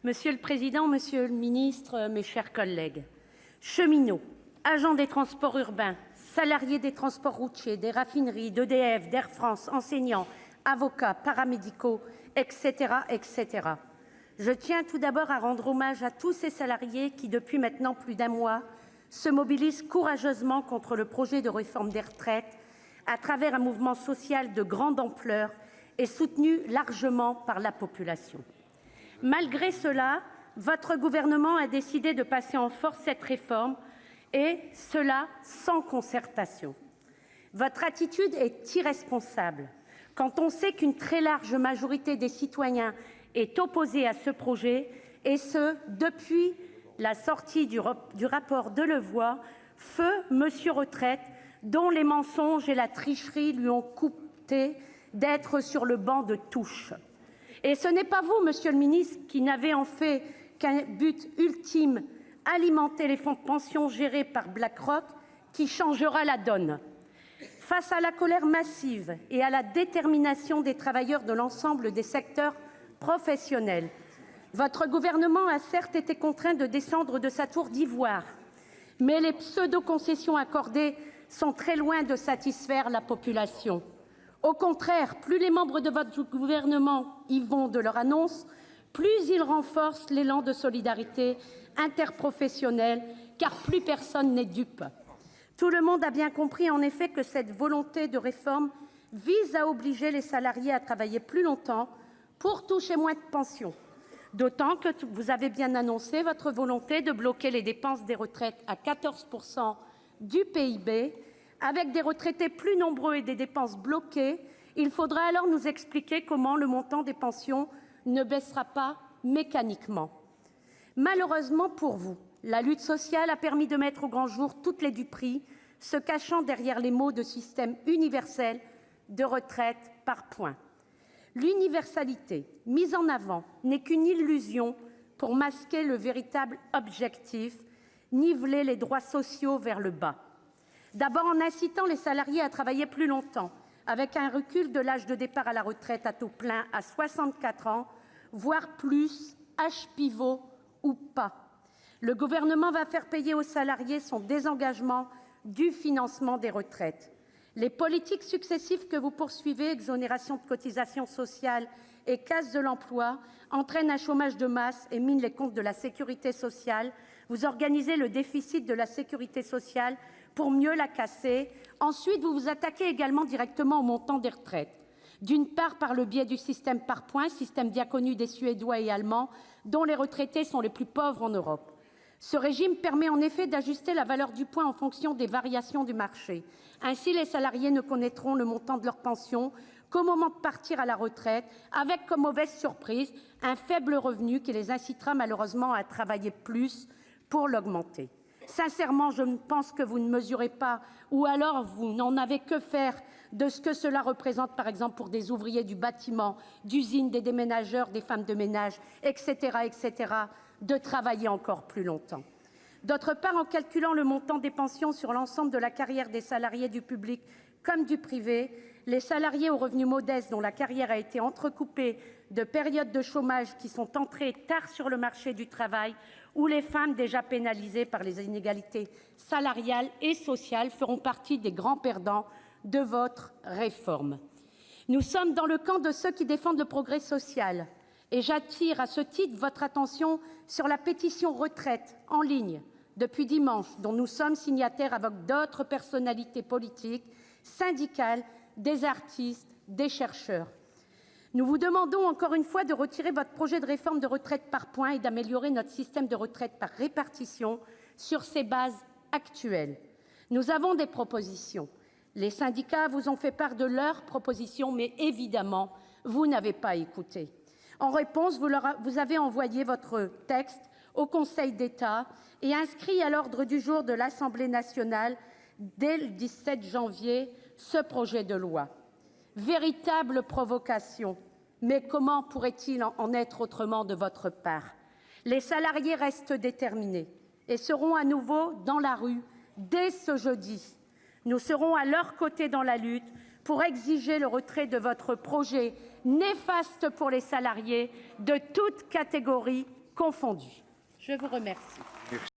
Monsieur le président, monsieur le ministre, mes chers collègues, cheminots, agents des transports urbains, salariés des transports routiers, des raffineries, d'EDF, d'Air France, enseignants, avocats, paramédicaux, etc. Je tiens tout d'abord à rendre hommage à tous ces salariés qui, depuis maintenant plus d'un mois, se mobilisent courageusement contre le projet de réforme des retraites à travers un mouvement social de grande ampleur et soutenu largement par la population. Malgré cela, votre gouvernement a décidé de passer en force cette réforme, et cela sans concertation. Votre attitude est irresponsable quand on sait qu'une très large majorité des citoyens est opposée à ce projet, et ce depuis la sortie du rapport Delevoye, feu Monsieur Retraite, dont les mensonges et la tricherie lui ont coûté d'être sur le banc de touche. Et ce n'est pas vous, monsieur le ministre, qui n'avez en fait qu'un but ultime, alimenter les fonds de pension gérés par BlackRock, qui changera la donne. Face à la colère massive et à la détermination des travailleurs de l'ensemble des secteurs professionnels, votre gouvernement a certes été contraint de descendre de sa tour d'ivoire, mais les pseudo-concessions accordées sont très loin de satisfaire la population. Au contraire, plus les membres de votre gouvernement y vont de leur annonce, plus ils renforcent l'élan de solidarité interprofessionnelle, car plus personne n'est dupe. Tout le monde a bien compris en effet que cette volonté de réforme vise à obliger les salariés à travailler plus longtemps pour toucher moins de pension. D'autant que vous avez bien annoncé votre volonté de bloquer les dépenses des retraites à 14 % du PIB. Avec des retraités plus nombreux et des dépenses bloquées, il faudra alors nous expliquer comment le montant des pensions ne baissera pas mécaniquement. Malheureusement pour vous, la lutte sociale a permis de mettre au grand jour toutes les duperies, se cachant derrière les mots de système universel de retraite par points. L'universalité mise en avant n'est qu'une illusion pour masquer le véritable objectif, niveler les droits sociaux vers le bas. D'abord en incitant les salariés à travailler plus longtemps, avec un recul de l'âge de départ à la retraite à taux plein à 64 ans, voire plus, âge pivot ou pas. Le gouvernement va faire payer aux salariés son désengagement du financement des retraites. Les politiques successives que vous poursuivez, exonération de cotisations sociales et casse de l'emploi, entraînent un chômage de masse et minent les comptes de la sécurité sociale. Vous organisez le déficit de la sécurité sociale pour mieux la casser. Ensuite, vous vous attaquez également directement au montant des retraites. D'une part, par le biais du système par points, système bien connu des Suédois et Allemands, dont les retraités sont les plus pauvres en Europe. Ce régime permet en effet d'ajuster la valeur du point en fonction des variations du marché. Ainsi, les salariés ne connaîtront le montant de leur pension qu'au moment de partir à la retraite, avec comme mauvaise surprise un faible revenu qui les incitera malheureusement à travailler plus pour l'augmenter. Sincèrement, je pense que vous ne mesurez pas, ou alors vous n'en avez que faire, de ce que cela représente, par exemple, pour des ouvriers du bâtiment, d'usine, des déménageurs, des femmes de ménage, etc., de travailler encore plus longtemps. D'autre part, en calculant le montant des pensions sur l'ensemble de la carrière des salariés du public comme du privé, les salariés aux revenus modestes dont la carrière a été entrecoupée de périodes de chômage qui sont entrés tard sur le marché du travail, ou les femmes déjà pénalisées par les inégalités salariales et sociales feront partie des grands perdants de votre réforme. Nous sommes dans le camp de ceux qui défendent le progrès social, et j'attire à ce titre votre attention sur la pétition retraite en ligne depuis dimanche, dont nous sommes signataires avec d'autres personnalités politiques, syndicales, des artistes, des chercheurs. Nous vous demandons encore une fois de retirer votre projet de réforme de retraite par points et d'améliorer notre système de retraite par répartition sur ses bases actuelles. Nous avons des propositions. Les syndicats vous ont fait part de leurs propositions, mais évidemment, vous n'avez pas écouté. En réponse, vous avez envoyé votre texte au Conseil d'État et inscrit à l'ordre du jour de l'Assemblée nationale, dès le 17 janvier, ce projet de loi. Véritable provocation, mais comment pourrait-il en être autrement de votre part ? Les salariés restent déterminés et seront à nouveau dans la rue dès ce jeudi. Nous serons à leurs côtés dans la lutte pour exiger le retrait de votre projet néfaste pour les salariés de toutes catégories confondus. Je vous remercie.